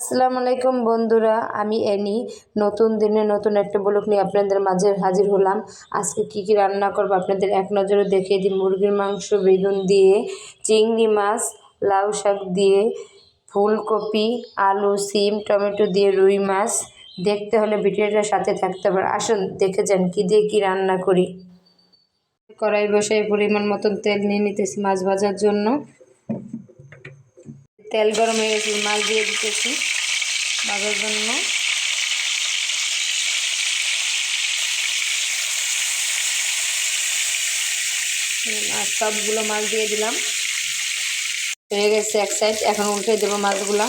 আসসালামু আলাইকুম বন্ধুরা, আমি এনি নতুন দিনে নতুন একটা ব্লগ নিয়ে আপনাদের মাঝে হাজির হলাম। আজকে কি কি রান্না করব আপনাদের এক নজরে দেখিয়ে দিই। মুরগির মাংস, বেগুন দিয়ে, চিংড়ি মাছ, লাউ শাক দিয়ে, ফুলকপি, আলু, সিম, টমেটো দিয়ে রুই মাছ। দেখতে হলে ভিডিওটার সাথে থাকতে হবে। আসুন দেখে যান কি দিয়ে কি রান্না করি। কড়াই বসাই পরিমাণ মতন তেল নিয়ে নিতেছি মাছ ভাজার জন্য। তেল গরম হয়ে গেছে, মাছ দিয়ে দিতেছি ভাজার জন্য। আর সবগুলো মাছ দিয়ে দিলাম, হয়ে গেছে এক সাইড। এখন উল্টে দেবো মাছগুলা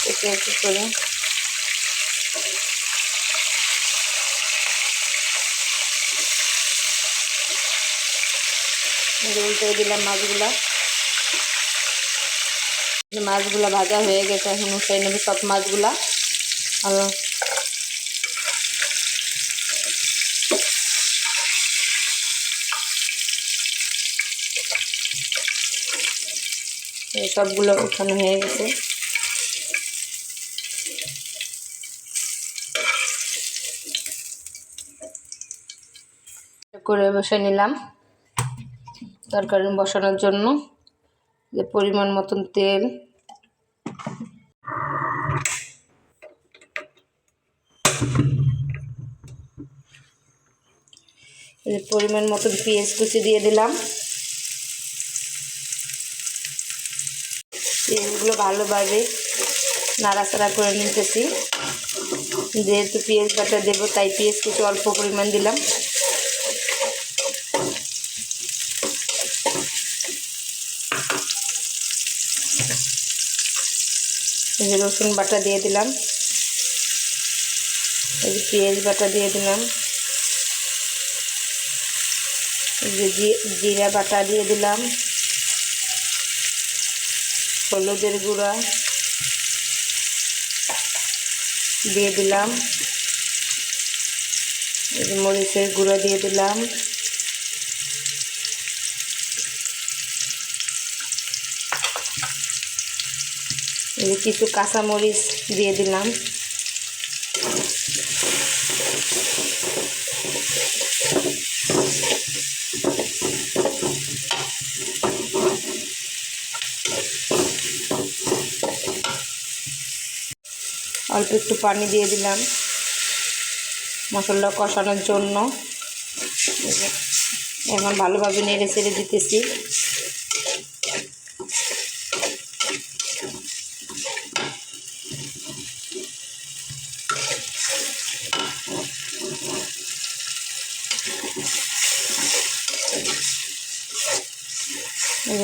একটু একটু করে। উল্টে দিলাম মাছগুলা। মাছগুলা ভাজা হয়ে গেছে, এখন উঠে নেবে সব মাছগুলা। ভালো সবগুলো উঠানো হয়ে গেছে। করে বসে নিলাম তরকারি বসানোর জন্য। যে পরিমাণ মতন তেল, পরিমাণ মতন পেঁয়াজ কুচি দিয়ে দিলাম। পেঁয়াজগুলো ভালোভাবে নাড়াচাড়া করে নিতেছি। যেহেতু পেঁয়াজ বাটা দেবো তাই পেঁয়াজ কুচি অল্প পরিমাণ দিলাম। এই যে রসুন বাটা দিয়ে দিলাম, এই যে পেঁয়াজ বাটা দিয়ে দিলাম, এই যে জিরা বাটা দিয়ে দিলাম, হলুদের গুঁড়া দিয়ে দিলাম, এই যে মরিচের গুঁড়া দিয়ে দিলাম, এই যে কিছু কাঁচামরিচ দিয়ে দিলাম। অল্প একটু পানি দিয়ে দিলাম মশলা কষানোর জন্য। এখন ভালোভাবে নেড়ে ছেড়ে দিতেছি।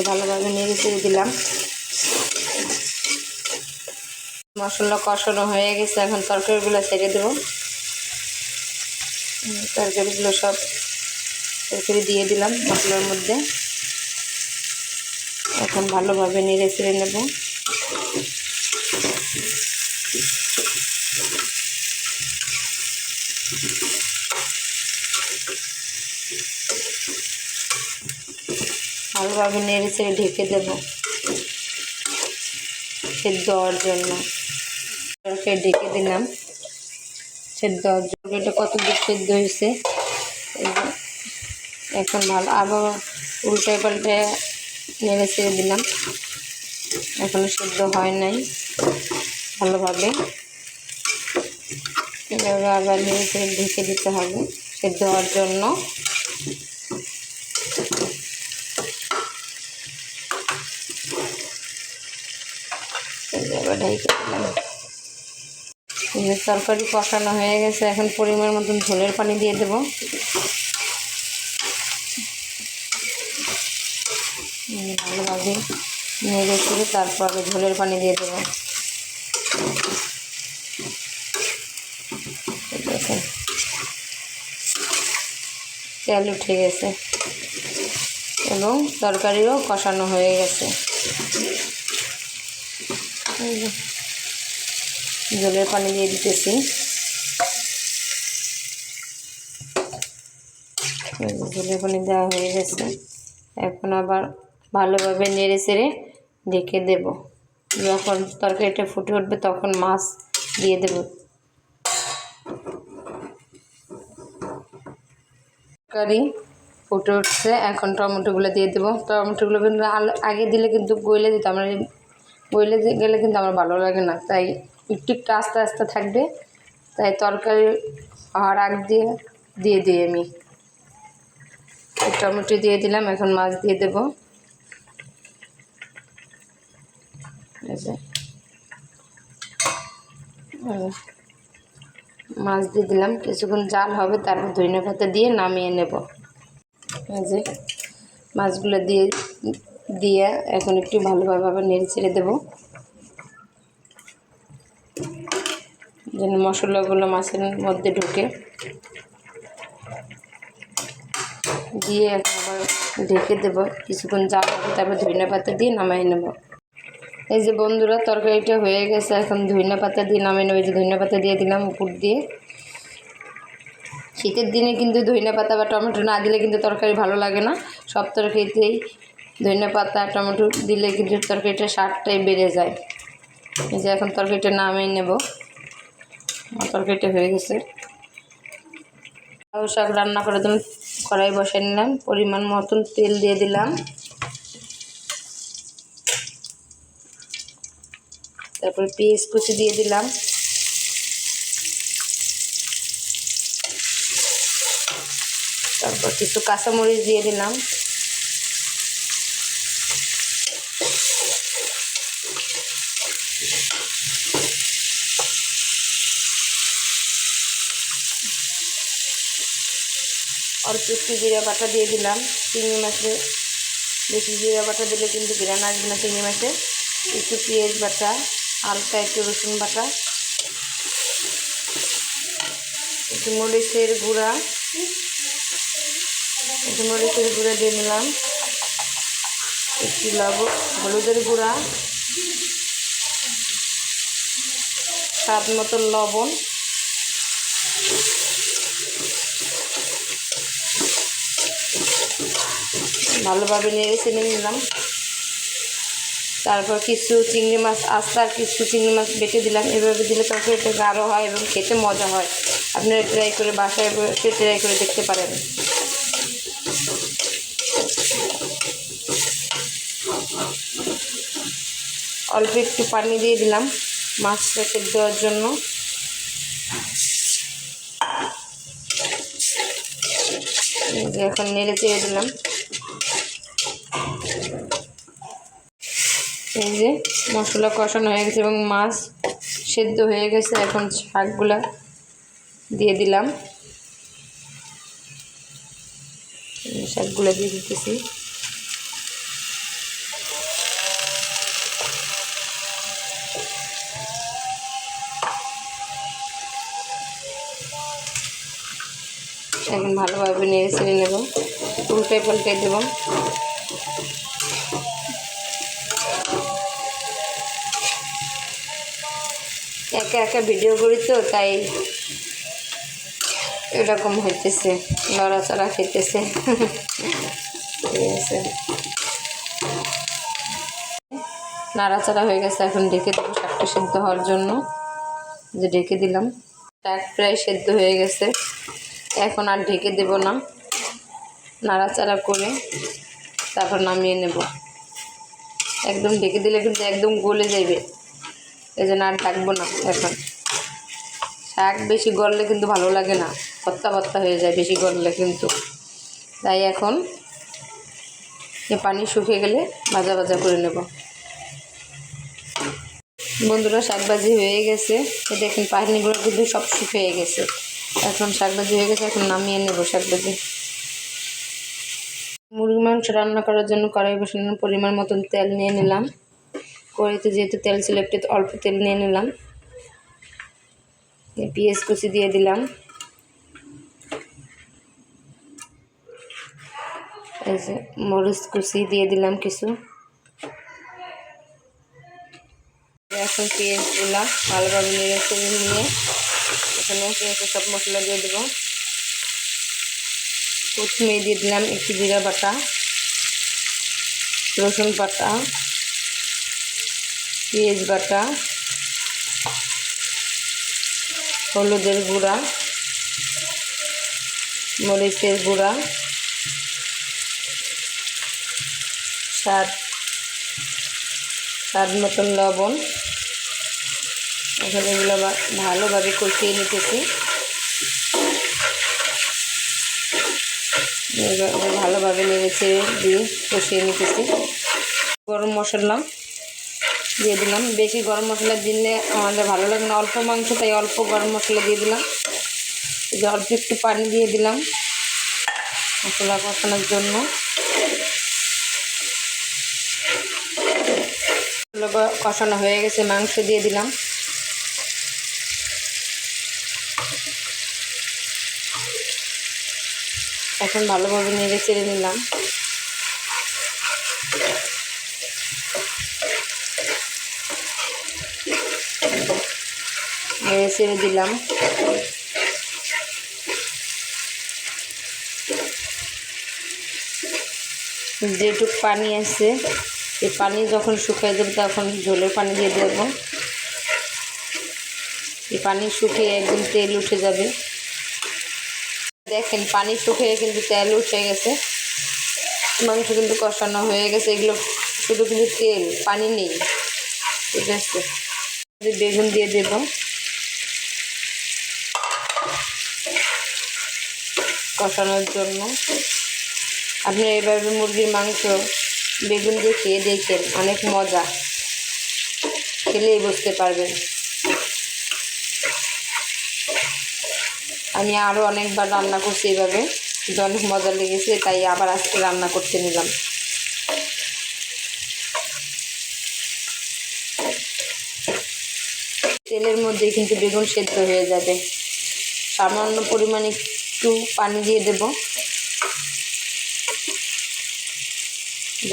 ভালোভাবে নেড়ে ছেড়ে দিলাম। মশলা কষানো হয়ে গেছে, এখন তরকারিগুলো ছেড়ে দেবো। তরকারিগুলো সব তরকারি দিয়ে দিলাম মশলার মধ্যে। এখন ভালোভাবে নেড়ে ছেড়ে নেব। ভালোভাবে নেড়ে ছেড়ে ঢেকে দেব সেদ্ধ হওয়ার জন্য। তরকারি ঢেকে দিলাম সেদ্ধ হওয়ার জন্য। এটা কত দূর সেদ্ধ হয়েছে। এখন ভালো আবার উল্টে পাল্টে নেড়ে ছেড়ে দিলাম। এখনো সেদ্ধ হয় নাই ভালোভাবে। এভাবে আবার নেড়ে ছেড়ে ঢেকে দিতে হবে সেদ্ধ হওয়ার জন্য। এবার ঢেকে দিলাম। তরকারি কষানো হয়ে গেছে, এখন পরিমাণ মতন ঝোলের পানি দিয়ে দেব। ভালোভাবে নেড়ে ছেড়ে তারপরে ঝোলের পানি দিয়ে দেবো। দেখেন তেল উঠে গেছে এবং তরকারিও কষানো হয়ে গেছে। ঝোলের পানি দিয়ে দিতেছি। ঝোলের পানি দেওয়া হয়ে গেছে, এখন আবার ভালোভাবে নেড়ে চেড়ে ঢেকে দেব। যখন তরকারিটা ফুটে উঠবে তখন মাছ দিয়ে দেব। তরকারি ফুটে উঠছে, এখন টমেটোগুলো দিয়ে দেবো। টমেটোগুলো কিন্তু আগে দিলে কিন্তু গলে দিত, আমরা গলে গেলে কিন্তু আমার ভালো লাগে না, তাই একটু একটু আস্তে আস্তে থাকবে, তাই তরকারি হওয়ার আগ দিয়ে দিই আমি। টমেটো দিয়ে দিলাম, এখন মাছ দিয়ে দেবো। মাছ দিয়ে দিলাম, কিছুক্ষণ জাল হবে, তারপর ধনেপাতা দিয়ে নামিয়ে নেব। এই যে মাছগুলো দিয়ে এখন একটু ভালোভাবে নেড়ে ছেড়ে দেবো, যেন মশলাগুলো মাছের মধ্যে ঢুকে। দিয়ে এখন আবার ঢেকে দেবো, কিছুক্ষণ জাল হবে, তারপর ধনেপাতা দিয়ে নামিয়ে নেব। এই যে বন্ধুরা, তরকারিটা হয়ে গেছে, এখন ধনেপাতা দিয়ে নামিয়ে নেব। এই যে ধনেপাতা দিয়ে দিলাম উপর দিয়ে। শীতের দিনে কিন্তু ধনেপাতা বা টমেটো না দিলে কিন্তু তরকারি ভালো লাগে না। সব তরকারিতেই ধনেপাতা টমেটো দিলে কিন্তু তরকারিটার স্বাদটাই বেড়ে যায়। এই যে এখন তরকারিটা নামিয়ে নেব, তরকারিটা হয়ে গেছে। লাউ শাক রান্না করার জন্য কড়াই বসাই নিলাম, পরিমাণ মতন তেল দিয়ে দিলাম, তারপর পেঁয়াজ কুচি দিয়ে দিলাম, তারপর কিছু কাঁচামরিচ দিয়ে দিলাম, অল্প একটু জিরা বাটা দিয়ে দিলাম। চিংড়ি মাছে বেশি জিরা বাটা দিলে কিন্তু ঘ্রাণ আসবে না চিংড়ি মাছে। একটু পেঁয়াজ বাটা, হালকা একটু রসুন বাটা, একটু মরিচের গুঁড়া দিয়ে নিলাম, একটু হলুদের গুঁড়া, স্বাদ মতো লবণ, ভালোভাবে নেড়ে চেড়ে নিলাম। তারপর কিছু চিংড়ি মাছ কিছু চিংড়ি মাছ বেটে দিলাম। এভাবে দিলে তরকারিটা গাঢ় হয় এবং খেতে মজা হয়। আপনারা ট্রাই করে বাসায় বসে ট্রাই করে দেখতে পারেন। অল্প একটু পানি দিয়ে দিলাম মাছটা সেদ্ধ দেওয়ার জন্য। এখন নেড়ে চেড়ে দিলাম। এই যে মশলা কষানো হয়ে গেছে এবং মাছ সেদ্ধ হয়ে গেছে, এখন শাকগুলা দিয়ে দিলাম। শাকগুলা দিয়ে দিতেছি। এখন ভালোভাবে নেড়ে ছেড়ে নেব, উল্টে পাল্টে দেব। একা একা ভিডিও করি তো, তাই এরকম হইতেছে, লড়াচড়া খেতেছে। ঠিক আছে, নাড়াচাড়া হয়ে গেছে, এখন ঢেকে দেবো শাকটা সেদ্ধ হওয়ার জন্য। যে ঢেকে দিলাম, শাক প্রায় সেদ্ধ হয়ে গেছে, এখন আর ঢেকে দেব না, নাড়াচাড়া করে তারপর নামিয়ে নেব। একদম ঢেকে দিলে কিন্তু একদম গলে যাবে, এই জন্য আর ঢাকবো না। এখন শাক বেশি গললে কিন্তু ভালো লাগে না, ভর্তা ভর্তা হয়ে যায় বেশি গললে কিন্তু। তাই এখন পানি শুকিয়ে গেলে ভাজা ভাজা করে নেব। বন্ধুরা, শাকভাজি হয়ে গেছে, দেখুন পানিগুলো কিন্তু সব শুকিয়ে গেছে। এখন শাকভাজি হয়ে গেছে, এখন নামিয়ে নেব শাকভাজি। মুরগির মাংস রান্না করার জন্য কড়াই বসানোর পরিমাণ মতন তেল নিয়ে নিলাম। কড়াইতে যেহেতু তেল ছিল, একটু অল্প তেল নিয়ে নিলাম। পেঁয়াজ কুচি দিয়ে দিলাম, এই যে মরিচ কুচি দিয়ে দিলাম কিছু। এখন পেঁয়াজগুলা ভালোভাবে নেড়ে চেড়ে নিয়ে এখানে পেঁয়াজের সব মশলা দিয়ে দেবো। প্রথমে দিয়ে দিলাম একটু জিরা বাটা, রসুন বাটা, পেঁয়াজ বাটা, হলুদের গুঁড়া, মরিচের গুঁড়া, স্বাদ মতন লবণ। এখন এগুলো ভালোভাবে কষিয়ে নিতেছি। ভালোভাবে নেড়েছে দিয়ে কষিয়ে নিতেছি। গরম মশলা দিয়ে দিলাম। বেশি গরম মশলা দিলে আমাদের ভালো লাগে না, অল্প মাংস তাই অল্প গরম মশলা দিয়ে দিলাম। যে অল্প একটু পানি দিয়ে দিলাম মশলা কষানোর জন্য। কষানো হয়ে গেছে, মাংস দিয়ে দিলাম। এখন ভালোভাবে নেড়ে চেড়ে নিলাম। নেড়ে চেড়ে দিলাম। যেটুকু পানি আছে এই পানি যখন শুকিয়ে যাবে তখন ঝোলের পানি দিয়ে দেব। এই পানি শুকিয়ে একদম তেল উঠে যাবে। দেখেন পানি শুকিয়ে কিন্তু তেল উঠে গেছে। মাংস কিন্তু কষানো হয়ে গেছে। এগুলো শুধু কিন্তু তেল, পানি নেই, ঠিক আছে। বেগুন দিয়ে দেব। কষানোর জন্য আপনি এভাবে মুরগির মাংস বেগুন দিয়ে খেয়ে দেখেন, অনেক মজা, খেলেই বুঝতে পারবেন। আমি আরও অনেকবার রান্না করছি এভাবে, কিন্তু অনেক মজা লেগেছে তাই আবার আজকে রান্না করতে নিলাম। তেলের মধ্যে কিন্তু বেগুন সেদ্ধ হয়ে যাবে। সামান্য পরিমাণে একটু পানি দিয়ে দেব।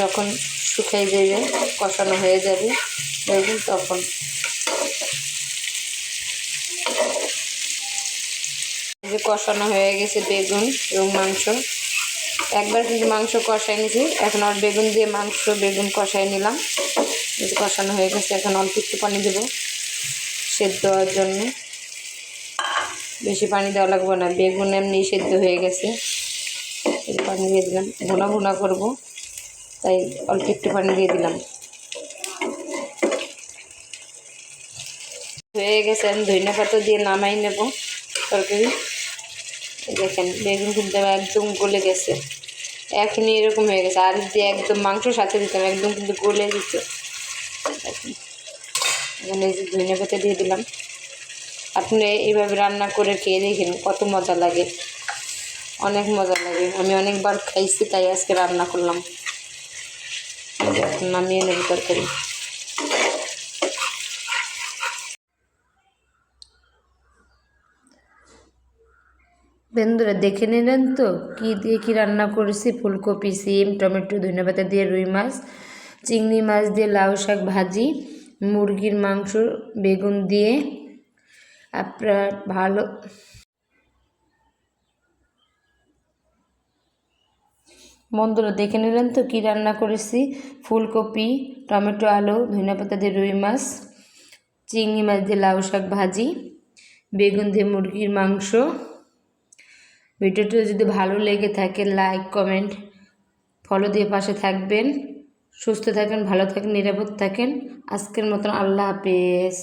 যখন শুকিয়ে যাবে, কষানো হয়ে যাবে বেগুন, তখন যে কষানো হয়ে গেছে বেগুন এবং মাংস। একবার কিন্তু মাংস কষাই নিয়েছি, এখন আর বেগুন দিয়ে বেগুন কষাই নিলাম। কষানো হয়ে গেছে, এখন অল্প একটু পানি দেবো সেদ্ধ হওয়ার জন্য। বেশি পানি দেওয়া লাগবে না, বেগুন এমনি সেদ্ধ হয়ে গেছে। পানি দিয়ে দিলাম, ভুনা ভুনা করবো তাই অল্প একটু পানি দিয়ে দিলাম। হয়ে গেছে, আমি ধনিয়া পাতা দিয়ে নামাই নেব তরকারি। দেখেন বেগুন কিন্তু একদম গলে গেছে, এখনই এরকম হয়ে গেছে। আর যদি একদম মাংসর সাথে দিতাম একদম কিন্তু গলে দিত। এখানে যে ধনিয়া পাতা দিয়ে দিলাম। আপনি এইভাবে রান্না করে খেয়ে দেখেন, কত মজা লাগে, অনেক মজা লাগে। আমি অনেকবার খাইছি তাই আজকে রান্না করলাম। এখন নামিয়ে নেব তরকারি। বন্ধুরা দেখে নিলেন তো কি দিয়ে কি রান্না করেছি। ফুলকপি, সিম, টমেটো, ধনেপাতা দিয়ে রুই মাছ, চিংড়ি মাছ দিয়ে লাউ শাক ভাজি, মুরগির মাংস বেগুন দিয়ে। আপনার ভালো বন্ধুরা দেখে নিলেন তো কি রান্না করেছি। ফুলকপি, টমেটো, আলু, ধনেপাতা দিয়ে রুই মাছ, চিংড়ি মাছ দিয়ে লাউ শাক ভাজি, বেগুন দিয়ে মুরগির মাংস। ভিডিওটি যদি ভালো লেগে থাকে লাইক, কমেন্ট, ফলো দিয়ে পাশে থাকবেন। সুস্থ থাকেন, ভালো থাকেন, নিরাপদ থাকেন। আজকের মতন আল্লাহ হাফেজ।